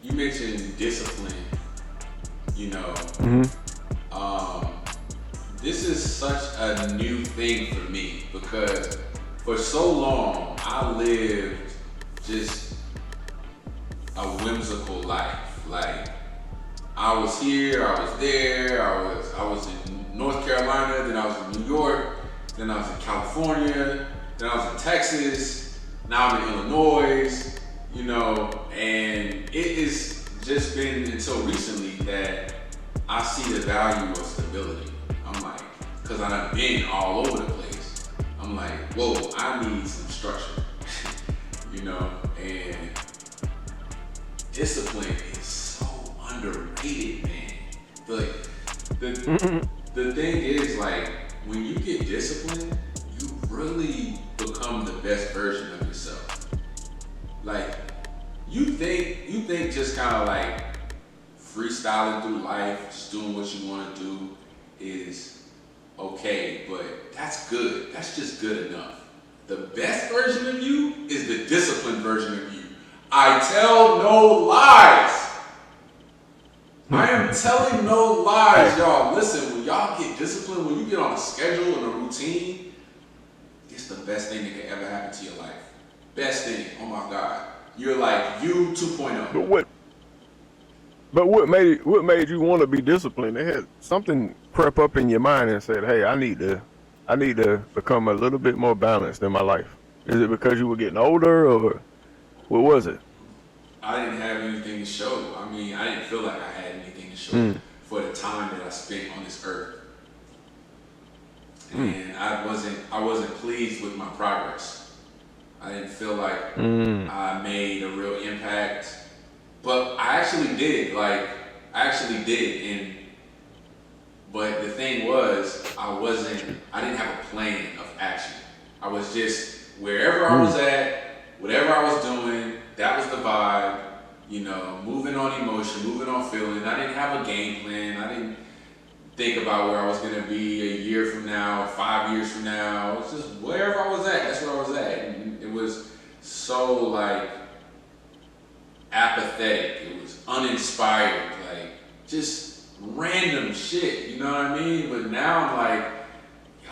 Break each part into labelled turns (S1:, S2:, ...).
S1: you mentioned discipline. You know, this is such a new thing for me because for so long I lived just a whimsical life. Like I was here, I was there, I was in North Carolina, then I was in New York, then I was in California, then I was in Texas, now I'm in Illinois, you know, and it has just been until recently that I see the value of stability. I'm like, because I've been all over the place. I'm like, whoa, I need some structure, you know, and discipline is so underrated, man. The thing is, like, when you get disciplined, you really become the best version of yourself. Like, you think just kind of like freestyling through life, just doing what you want to do is okay, but that's good. That's just good enough. The best version of you is the disciplined version of you. I tell no lies. I am telling no lies, y'all. Listen, when y'all get disciplined, when you get on a schedule and a routine, it's the best thing that could ever happen to your life. Best thing. Oh my God. You're like you 2.0.
S2: But what made you want to be disciplined? It had something crept up in your mind and said, "Hey, I need to become a little bit more balanced in my life." Is it because you were getting older, or what was it?
S1: I didn't have anything to show. I mean, I didn't feel like I had anything to show for the time that I spent on this earth, and I wasn't pleased with my progress. I didn't feel like I made a real impact, but I actually did. But the thing was, I didn't have a plan of action. I was just wherever I was at, whatever I was doing, that was the vibe. You know, moving on emotion, moving on feeling. I didn't have a game plan. I didn't think about where I was gonna be a year from now, 5 years from now. It was just wherever I was at, that's where I was at. And it was so like apathetic. It was uninspired, like just random shit. You know what I mean? But now I'm like,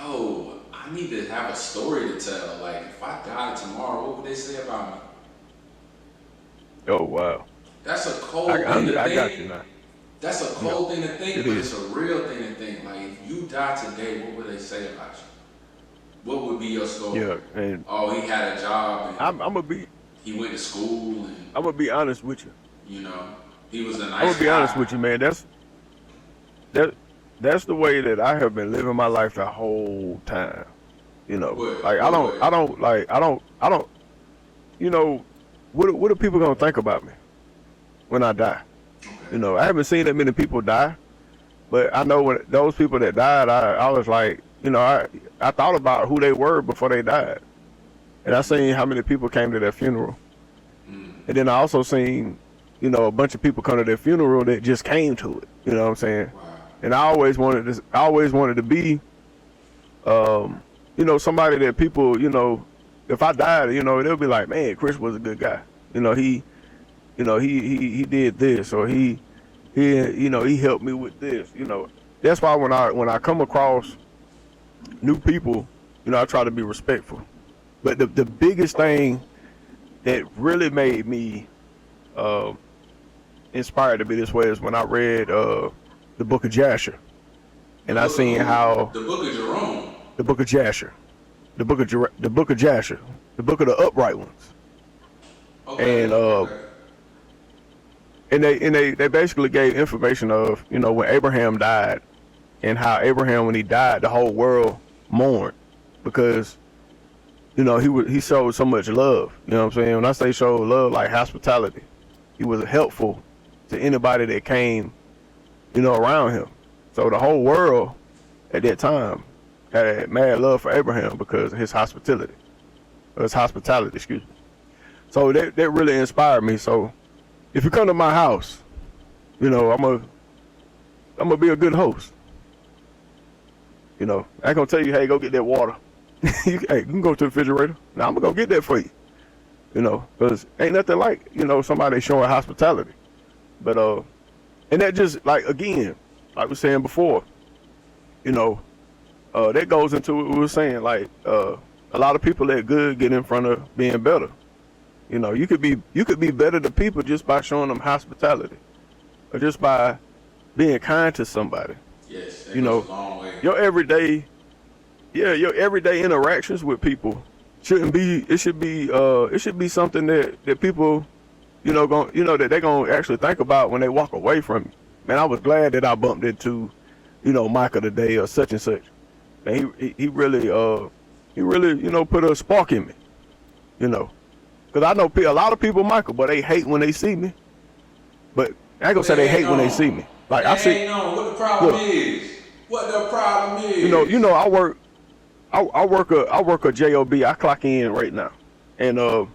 S1: yo, I need to have a story to tell. Like if I died tomorrow, what would they say about me?
S2: Oh wow.
S1: That's a cold thing to think.
S2: I got you now.
S1: That's a cold thing to think,
S2: It
S1: but
S2: is.
S1: it's a real thing to think. Like, if you die today, what would they say about you? What would be your story?
S2: Yeah, and
S1: Oh, he had a job and
S2: I'm gonna
S1: he went to school and,
S2: be honest with you.
S1: you know, he was a nice
S2: I'm gonna be
S1: guy.
S2: honest with you, man. That's the way that I have been living my life the whole time. You know,
S1: What?
S2: like
S1: What way?
S2: I don't. You know, what are people gonna think about me when I die?
S1: Okay.
S2: You know, I haven't seen that many people die, but I know when those people that died, I was like, you know, I thought about who they were before they died, and I seen how many people came to their funeral, and then I also seen, you know, a bunch of people come to their funeral that just came to it. You know what I'm saying?
S1: Wow.
S2: And I always wanted to be, you know, somebody that people, you know, if I died, you know, they'll be like, man, Chris was a good guy. You know, he did this, or he you know, he helped me with this. You know, that's why when I come across new people, you know, I try to be respectful. But the biggest thing that really made me inspired to be this way is when I read the book of Jasher, and I seen how
S1: The book of Jerome.
S2: the book of Jasher, the book of Jasher, the book of the upright ones,
S1: Okay.
S2: and
S1: okay.
S2: and they basically gave information of, you know, when Abraham died, and how Abraham, when he died, the whole world mourned because, you know, he showed so much love. You know what I'm saying? When I say showed love, like hospitality, he was helpful to anybody that came, you know, around him. So the whole world at that time had mad love for Abraham because of his hospitality. Excuse me. So that really inspired me. So if you come to my house, you know, I'm gonna be a good host. You know, I ain't gonna tell you, hey, go get that water. Hey, you can go to the refrigerator. Now I'm gonna go get that for you. You know, because ain't nothing like, you know, somebody showing hospitality. But and that just like again, like we were saying before, you know, that goes into what we were saying. Like a lot of people that good get in front of being better. You know, you could be better to people just by showing them hospitality, or just by being kind to somebody.
S1: Yes, that
S2: You
S1: goes
S2: know,
S1: a long way.
S2: your everyday, yeah, your everyday interactions with people shouldn't be. It should be something that people, that they're gonna actually think about when they walk away from you. Man, I was glad that I bumped into, Micah today or such and such. Man, he really put a spark in me. You know, because I know a lot of people, Michael, but they hate when they see me. But I ain't gonna say they hate when they see me. Like I see,
S1: ain't on what the problem is. What the problem is.
S2: I work a job. I clock in right now, and I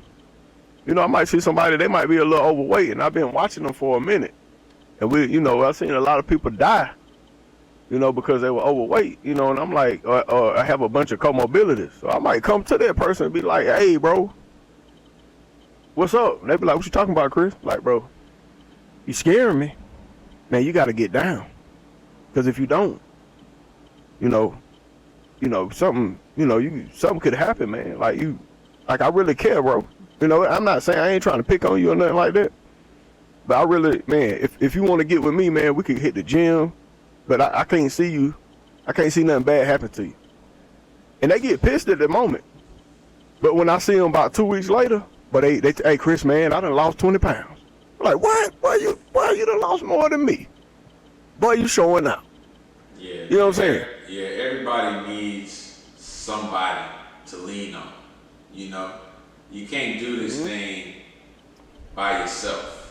S2: might see somebody. They might be a little overweight, and I've been watching them for a minute, and I've seen a lot of people die, because they were overweight, and I'm like, I have a bunch of comorbidities, so I might come to that person and be like, hey, bro, what's up? And they be like, what you talking about, Chris? Like, bro, you scaring me, man. You got to get down, because if you don't, something, something could happen, man. Like I really care, bro. I'm not saying I ain't trying to pick on you or nothing like that, but I really, man, if you want to get with me, man, we could hit the gym, but I can't see you. I can't see nothing bad happen to you. And they get pissed at the moment, but when I see them about 2 weeks later, but they hey, Chris, man, I done lost 20 pounds. I'm like, what? Why you done lost more than me? Boy, you showing out.
S1: Yeah.
S2: You know what I'm saying?
S1: Yeah, everybody needs somebody to lean on. You can't do this thing by yourself.